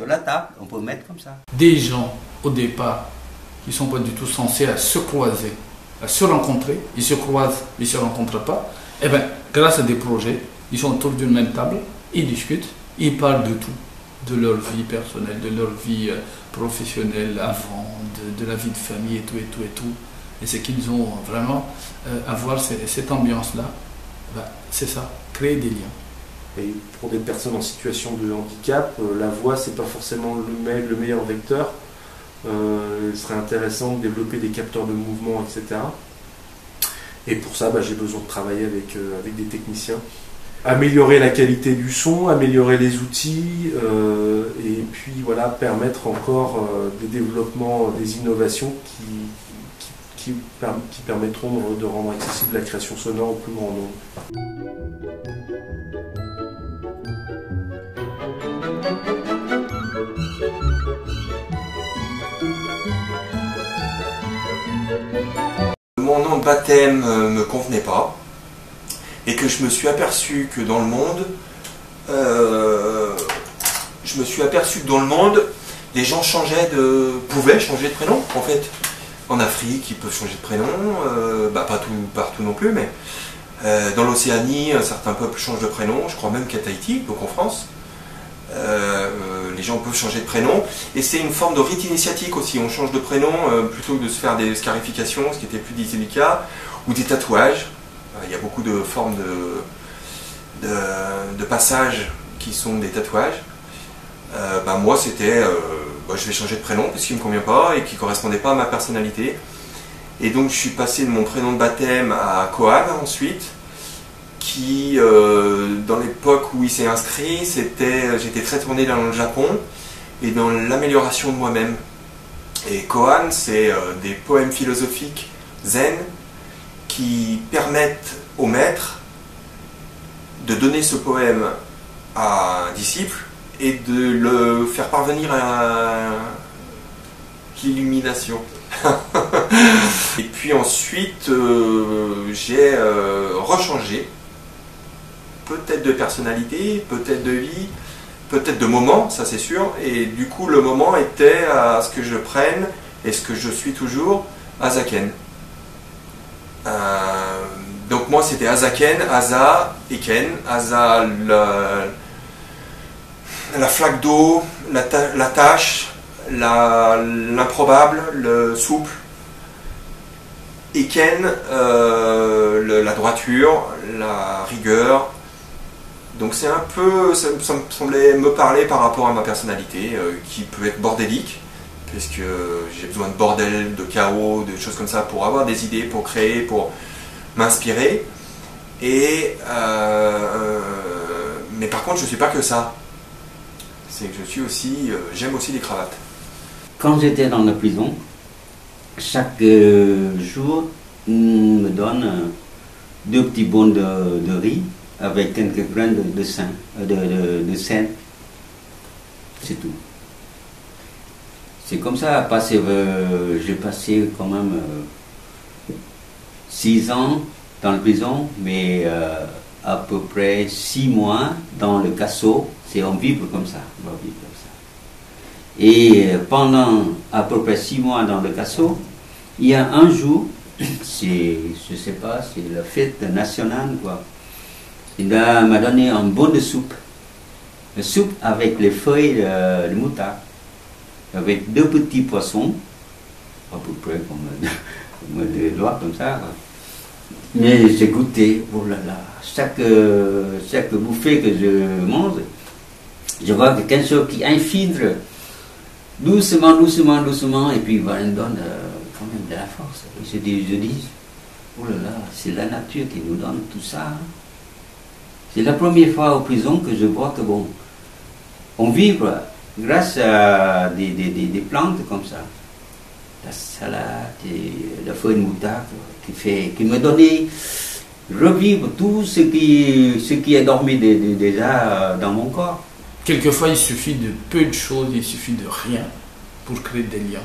la table, on peut mettre comme ça. Des gens, au départ, qui ne sont pas du tout censés à se croiser, à se rencontrer, ils se croisent, ils ne se rencontrent pas, et bien, grâce à des projets, ils sont autour d'une même table, ils discutent, ils parlent de tout, de leur vie personnelle, de leur vie professionnelle avant, de la vie de famille et tout, et tout, et tout. Et c'est qu'ils ont vraiment avoir cette ambiance-là, c'est ça, créer des liens. Et pour des personnes en situation de handicap, la voix, c'est pas forcément le meilleur vecteur. Il serait intéressant de développer des capteurs de mouvement, etc. Et pour ça, j'ai besoin de travailler avec des techniciens améliorer la qualité du son, améliorer les outils, et puis voilà, permettre encore des développements, des innovations qui permettront de rendre accessible la création sonore au plus grand nombre. Mon nom de baptême me convenait pas et que je me suis aperçu que dans le monde, les gens pouvaient changer de prénom en fait. En Afrique, ils peuvent changer de prénom, pas partout non plus, mais dans l'Océanie, certains peuples changent de prénom, je crois même qu'à Tahiti, donc en France. Les gens peuvent changer de prénom et c'est une forme de rite initiatique aussi, on change de prénom plutôt que de se faire des scarifications, ce qui était plus délicat, ou des tatouages. Il y a beaucoup de formes de passages qui sont des tatouages. Moi c'était je vais changer de prénom parce qu'il ne me convient pas et qui ne correspondait pas à ma personnalité, et donc je suis passé de mon prénom de baptême à Kohan ensuite, qui, dans l'époque où il s'est inscrit, j'étais très tourné dans le Japon et dans l'amélioration de moi-même. Et Kohan, c'est des poèmes philosophiques zen qui permettent au maître de donner ce poème à un disciple et de le faire parvenir à l'illumination. Et puis ensuite, j'ai rechangé, peut-être de personnalité, peut-être de vie, peut-être de moment, ça c'est sûr, et du coup le moment était à ce que je prenne, et ce que je suis toujours, Azaken. Donc moi c'était Azaken, Aza, Iken, Aza la flaque d'eau, la tâche, l'improbable, le souple, Iken, la droiture, la rigueur. Donc c'est un peu, ça me semblait me parler par rapport à ma personnalité, qui peut être bordélique, puisque j'ai besoin de bordel, de chaos, de choses comme ça pour avoir des idées, pour créer, pour m'inspirer. Mais par contre je ne suis pas que ça. C'est que je suis aussi, j'aime aussi les cravates. Quand j'étais dans la prison, chaque jour, on me donne 2 petits bons de riz avec quelques grains de sel. C'est tout. C'est comme ça, j'ai passé quand même 6 ans dans la prison, mais à peu près 6 mois dans le casso. C'est on vivre comme ça, on va vivre comme ça. Et pendant à peu près 6 mois dans le casso, il y a un jour, je sais pas, c'est la fête nationale quoi. Il m'a donné un bon de soupe. Une soupe avec les feuilles de moutarde, avec 2 petits poissons, à peu près comme des doigts comme ça. Quoi. Mais j'ai goûté, oh là là, chaque bouffée que je mange, je vois que quelque chose qui infiltre doucement, et puis il me donne quand même de la force. Je dis, oh là là, c'est la nature qui nous donne tout ça. C'est la première fois en prison que je vois que bon, on vit grâce à des plantes comme ça. La salade et la feuille de moutarde qui me donnait revivre tout ce qui est dormi déjà dans mon corps. Quelquefois, il suffit de peu de choses, il suffit de rien pour créer des liens.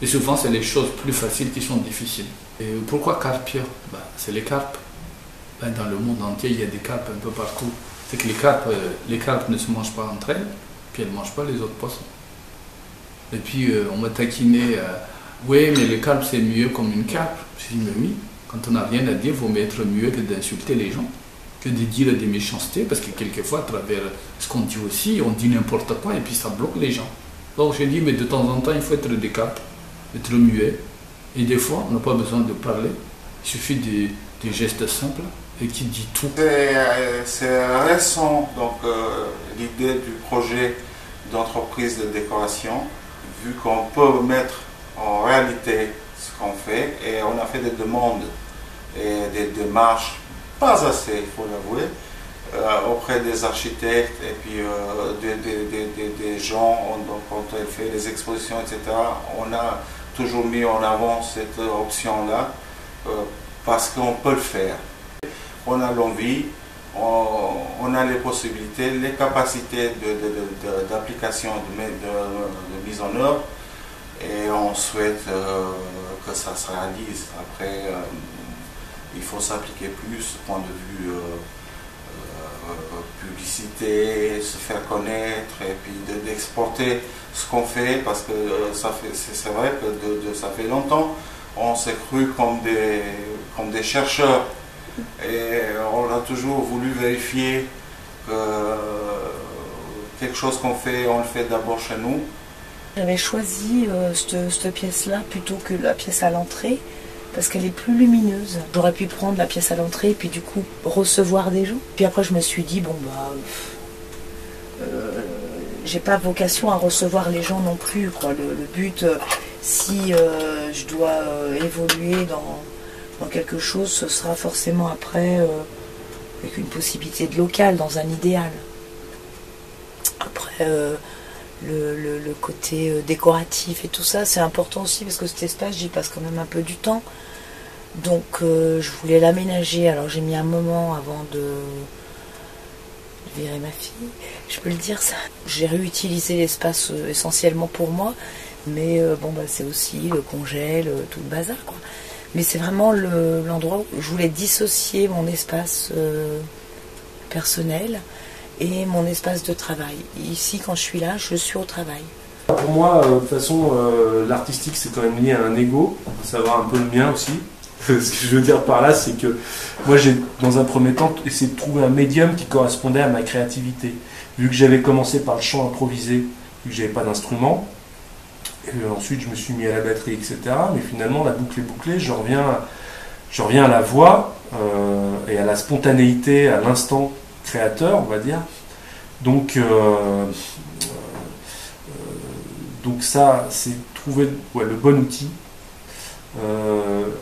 Et souvent, c'est les choses plus faciles qui sont difficiles. Et pourquoi carpia? C'est les carpes. Dans le monde entier, il y a des carpes un peu partout. C'est que les carpes ne se mangent pas entre elles, puis elles ne mangent pas les autres poissons. Et puis, on m'a taquiné, oui, mais les carpes, c'est mieux comme une carpe. Je dis, mais oui, quand on n'a rien à dire, il vaut mieux être mieux que d'insulter les gens, que de dire des méchancetés, parce que quelquefois, à travers ce qu'on dit aussi, on dit n'importe quoi et puis ça bloque les gens. Donc j'ai dit, mais de temps en temps, il faut être des carpes, être muet. Et des fois, on n'a pas besoin de parler, il suffit des gestes simples et qui dit tout. C'est récent, donc l'idée du projet d'entreprise de décoration, vu qu'on peut mettre en réalité ce qu'on fait, et on a fait des demandes et des démarches, pas assez, il faut l'avouer, auprès des architectes et puis des gens, donc, quand elle fait des expositions, etc. On a toujours mis en avant cette option-là parce qu'on peut le faire. On a l'envie, on a les possibilités, les capacités d'application, de mise en œuvre, et on souhaite que ça se réalise. Après, il faut s'appliquer plus, point de vue publicité, se faire connaître, et puis d'exporter ce qu'on fait, parce que c'est vrai que ça fait longtemps, on s'est cru comme des chercheurs, et on a toujours voulu vérifier que quelque chose qu'on fait, on le fait d'abord chez nous. J'avais choisi cette pièce-là plutôt que la pièce à l'entrée, parce qu'elle est plus lumineuse. J'aurais pu prendre la pièce à l'entrée et puis du coup recevoir des gens. Puis après je me suis dit, bon bah, j'ai pas vocation à recevoir les gens non plus, quoi. Le but, si je dois évoluer dans quelque chose, ce sera forcément après avec une possibilité de local, dans un idéal. Après, le côté décoratif et tout ça, c'est important aussi, parce que cet espace, j'y passe quand même un peu du temps. Donc je voulais l'aménager. Alors j'ai mis un moment avant de virer ma fille, je peux le dire ça. J'ai réutilisé l'espace essentiellement pour moi, mais bon bah c'est aussi le congèle, tout le bazar, quoi. Mais c'est vraiment l'endroit où je voulais dissocier mon espace personnel et mon espace de travail. Ici, quand je suis là, je suis au travail. Pour moi, de toute façon, l'artistique, c'est quand même lié à un ego, savoir un peu le mien aussi. Ce que je veux dire par là, c'est que moi, j'ai, dans un premier temps, essayé de trouver un médium qui correspondait à ma créativité. Vu que j'avais commencé par le chant improvisé, vu que j'avais pas d'instrument, ensuite je me suis mis à la batterie, etc. Mais finalement, la boucle est bouclée, je reviens à la voix et à la spontanéité, à l'instant créateur, on va dire. Donc ça, c'est trouver le bon outil.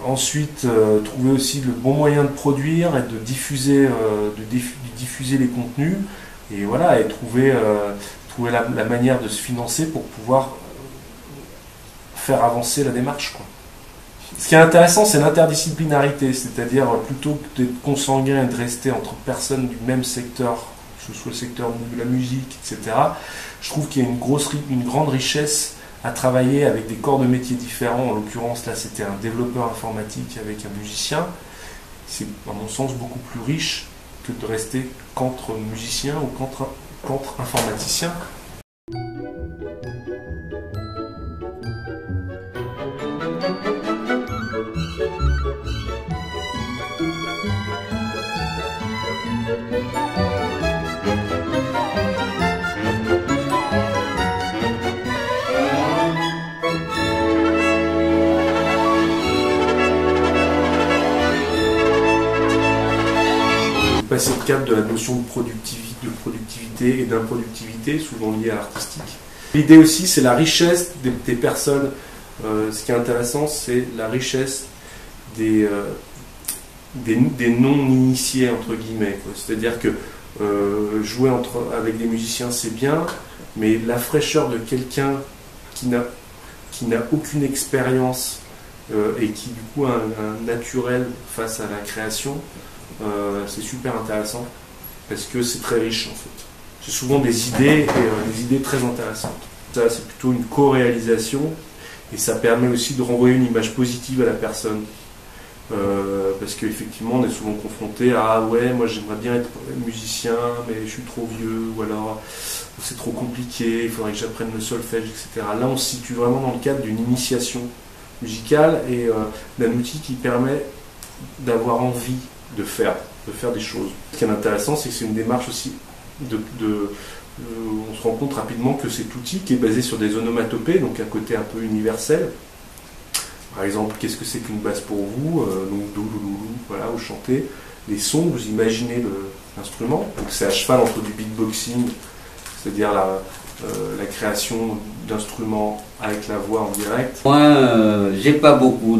Ensuite, trouver aussi le bon moyen de produire et de diffuser, diffuser les contenus, et voilà, et trouver la manière de se financer pour pouvoir faire avancer la démarche, quoi. Ce qui est intéressant, c'est l'interdisciplinarité, c'est-à-dire plutôt que d'être consanguin et de rester entre personnes du même secteur, que ce soit le secteur de la musique, etc. Je trouve qu'il y a une grande richesse à travailler avec des corps de métiers différents. En l'occurrence, là, c'était un développeur informatique avec un musicien. C'est, à mon sens, beaucoup plus riche que de rester qu'entre musiciens ou qu'entre informaticiens. Passer le cap de la notion de productivité et d'improductivité, souvent liée à l'artistique. L'idée aussi, c'est la richesse des personnes. Ce qui est intéressant, c'est la richesse des non-initiés, entre guillemets. C'est-à-dire que jouer avec des musiciens, c'est bien, mais la fraîcheur de quelqu'un qui n'a aucune expérience et qui, du coup, a un naturel face à la création, c'est super intéressant, parce que c'est très riche, en fait. C'est souvent des idées, et des idées très intéressantes. Ça, c'est plutôt une co-réalisation, et ça permet aussi de renvoyer une image positive à la personne. Parce qu'effectivement, on est souvent confronté à « Ah ouais, moi j'aimerais bien être musicien, mais je suis trop vieux », ou alors « C'est trop compliqué, il faudrait que j'apprenne le solfège, etc. » Là, on se situe vraiment dans le cadre d'une initiation musicale et d'un outil qui permet d'avoir envie de faire des choses. Ce qui est intéressant, c'est que c'est une démarche aussi on se rend compte rapidement que cet outil qui est basé sur des onomatopées, donc un côté un peu universel. Par exemple, qu'est-ce que c'est qu'une basse pour vous? Donc doulouloulou, voilà, vous chantez. Les sons, vous imaginez l'instrument. Donc c'est à cheval entre du beatboxing, c'est-à-dire la création d'instruments avec la voix en direct. Moi, j'ai pas beaucoup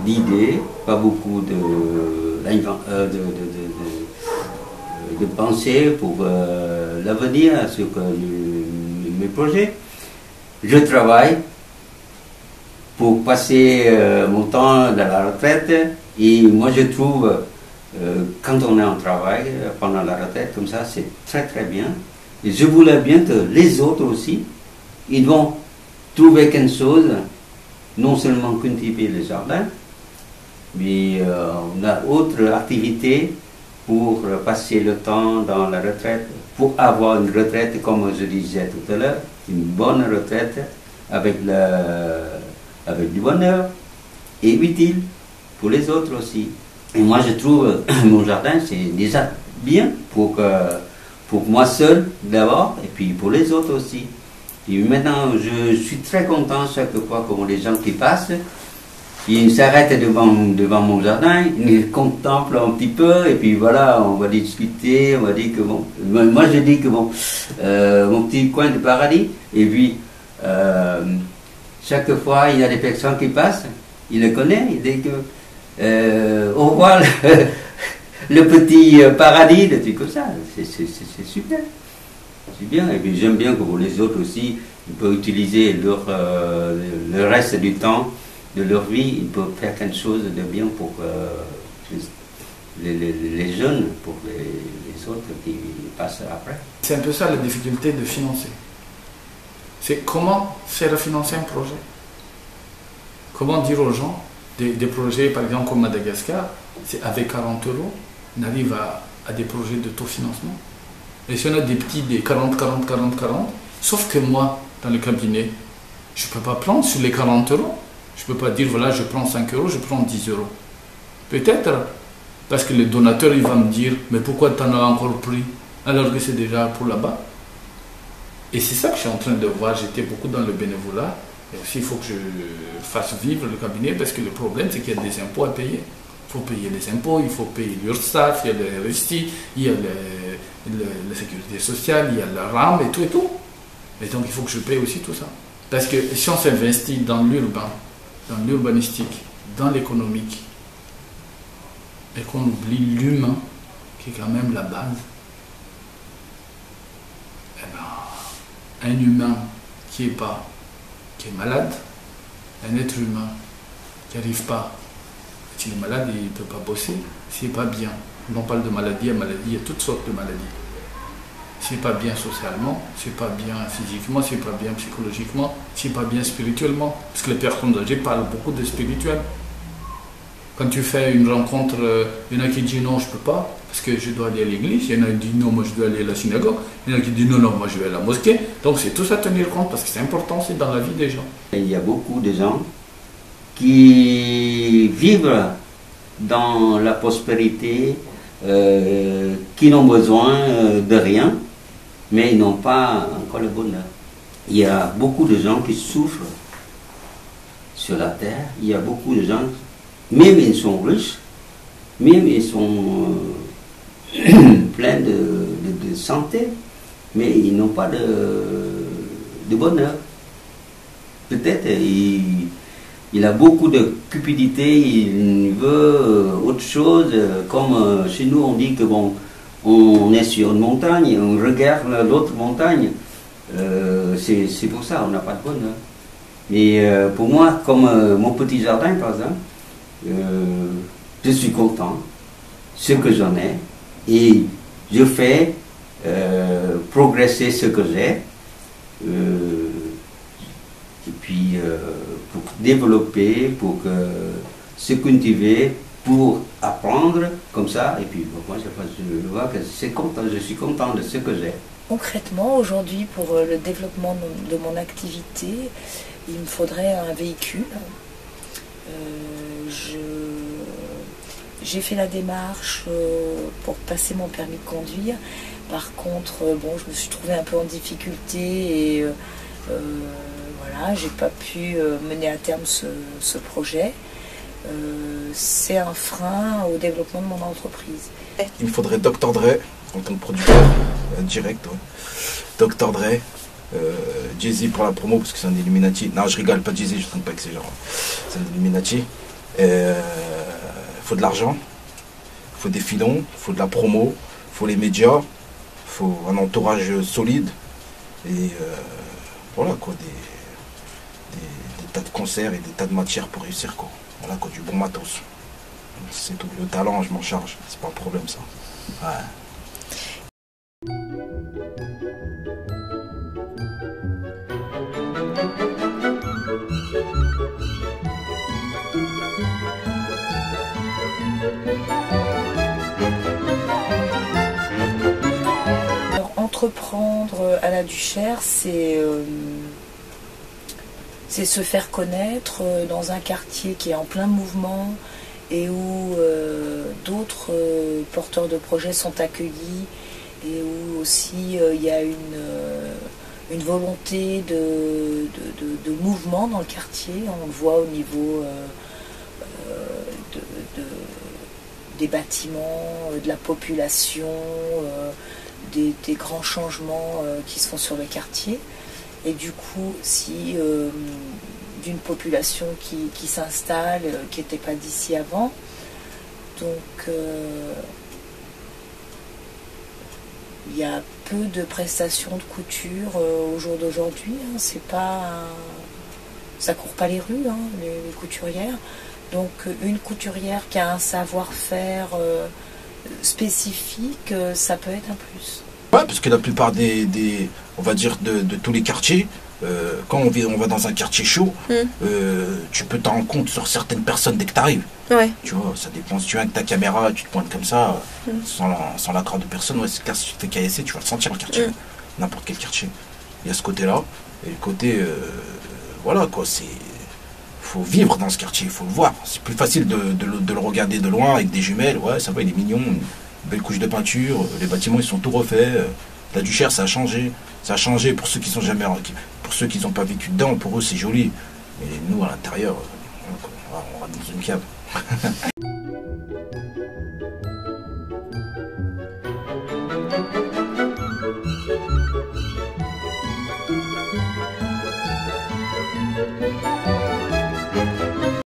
d'idées. pas beaucoup de pensée pour l'avenir sur mes projets. Je travaille pour passer mon temps dans la retraite et moi je trouve quand on est en travail pendant la retraite comme ça c'est très très bien et je voulais bien que les autres aussi ils vont trouver quelque chose, non seulement cultiver le jardin mais on a autre activité pour passer le temps dans la retraite, pour avoir une retraite comme je disais tout à l'heure, une bonne retraite avec du bonheur et utile pour les autres aussi. Et moi je trouve mon jardin c'est déjà bien pour moi seul d'abord et puis pour les autres aussi. Et maintenant je suis très content chaque fois que les gens qui passent, ils s'arrêtent devant mon jardin, ils contemplent un petit peu et puis voilà, on va discuter, on va dire que bon, moi je dis que bon, mon petit coin de paradis et puis chaque fois, il y a des personnes qui passent, il le connaît, il dit que on voit le petit paradis, des trucs comme ça, c'est super, c'est bien. Et puis j'aime bien que pour les autres aussi, ils peuvent utiliser le reste du temps de leur vie, ils peuvent faire quelque chose de bien pour les jeunes, pour les autres qui passent après. C'est un peu ça la difficulté de financer. C'est comment faire financer un projet. Comment dire aux gens, des projets par exemple comme Madagascar, c'est avec 40 €, on arrive à des projets de taux financement. Et si on a des petits, des 40, sauf que moi, dans le cabinet, je ne peux pas prendre sur les 40 €. Je ne peux pas dire, voilà, je prends 5 €, je prends 10 €. Peut-être, parce que le donateur, il va me dire, mais pourquoi tu en as encore pris, alors que c'est déjà pour là-bas. Et c'est ça que je suis en train de voir, j'étais beaucoup dans le bénévolat, et aussi il faut que je fasse vivre le cabinet, parce que le problème c'est qu'il y a des impôts à payer. Il faut payer les impôts, il faut payer l'URSSAF, il y a le RSTI, il y a la sécurité sociale, il y a la RAM et tout et tout. Et donc il faut que je paye aussi tout ça. Parce que si on s'investit dans l'urbain, dans l'urbanistique, dans l'économique, et qu'on oublie l'humain, qui est quand même la base, eh ben, un humain qui est malade, un être humain qui n'arrive pas, s'il est malade, il ne peut pas bosser, s'il n'est pas bien. On parle de maladie à maladie, il y a toutes sortes de maladies. S'il n'est pas bien socialement, s'il n'est pas bien physiquement, s'il n'est pas bien psychologiquement, s'il n'est pas bien spirituellement. Parce que les personnes âgées parlent beaucoup de spirituel. Quand tu fais une rencontre, il y en a qui disent non, je ne peux pas, parce que je dois aller à l'église. Il y en a qui disent non, moi je dois aller à la synagogue. Il y en a qui disent non, moi je vais à la mosquée. Donc c'est tout ça à tenir compte, parce que c'est important, c'est dans la vie des gens. Il y a beaucoup de gens qui vivent dans la prospérité, qui n'ont besoin de rien, mais ils n'ont pas encore le bonheur. Il y a beaucoup de gens qui souffrent sur la terre. Il y a beaucoup de gens, même ils sont riches, même ils sont pleins de santé, mais ils n'ont pas de bonheur. Peut-être il a beaucoup de cupidité, il veut autre chose, comme chez nous on dit que bon, on est sur une montagne, on regarde l'autre montagne, c'est pour ça on n'a pas de bonheur. Mais pour moi, comme mon petit jardin par exemple, je suis content, ce que j'en ai, et je fais progresser ce que j'ai, et puis pour développer, pour se cultiver, pour apprendre comme ça, et puis moi je vois que je suis content de ce que j'ai. Concrètement, aujourd'hui, pour le développement de mon activité, il me faudrait un véhicule. J'ai fait la démarche pour passer mon permis de conduire. Par contre, bon, je me suis trouvée un peu en difficulté et voilà, j'ai pas pu mener à terme ce projet. C'est un frein au développement de mon entreprise. Il me faudrait Dr Dre en tant que producteur direct. Ouais. Dr Dre, Jay-Z pour la promo parce que c'est un Illuminati. Non, je rigole, pas Jay-Z, je ne traîne pas avec ces gens. C'est un Illuminati. faut de l'argent, il faut des filons, il faut de la promo, il faut les médias, il faut un entourage solide et voilà quoi, des tas de concerts et des tas de matières pour réussir quoi. Voilà quoi, du bon matos. C'est tout. Le talent, je m'en charge, c'est pas un problème ça. Ouais. Alors, entreprendre à la Duchère, c'est se faire connaître dans un quartier qui est en plein mouvement et où d'autres porteurs de projets sont accueillis et où aussi il y a une volonté de mouvement dans le quartier. On le voit au niveau des bâtiments, de la population, des grands changements qui se font sur le quartier. Et du coup, si d'une population qui s'installe, qui n'était pas d'ici avant. Donc, il y a peu de prestations de couture au jour d'aujourd'hui. Hein. C'est pas ça court pas les rues, hein, les couturières. Donc, une couturière qui a un savoir-faire spécifique, ça peut être un plus. Ouais, parce que la plupart on va dire de tous les quartiers, quand on va dans un quartier chaud, tu peux t'en rendre compte sur certaines personnes dès que tu arrives. Ouais. Tu vois, ça dépend. Si tu viens avec ta caméra, tu te pointes comme ça, sans l'accord de personne, ouais, c'est clair, si tu te fais caillasser, tu vas le sentir le quartier. N'importe quel quartier. Il y a ce côté-là. Et le côté, voilà quoi, faut vivre dans ce quartier, il faut le voir. C'est plus facile de le regarder de loin avec des jumelles. Ouais, ça va, il est mignon. Une belle couche de peinture, les bâtiments ils sont tout refaits. La Duchère, ça a changé. Ça a changé pour ceux qui sont jamais, pour ceux qui n'ont pas vécu dedans, pour eux c'est joli. Mais nous à l'intérieur, on va dans une cave.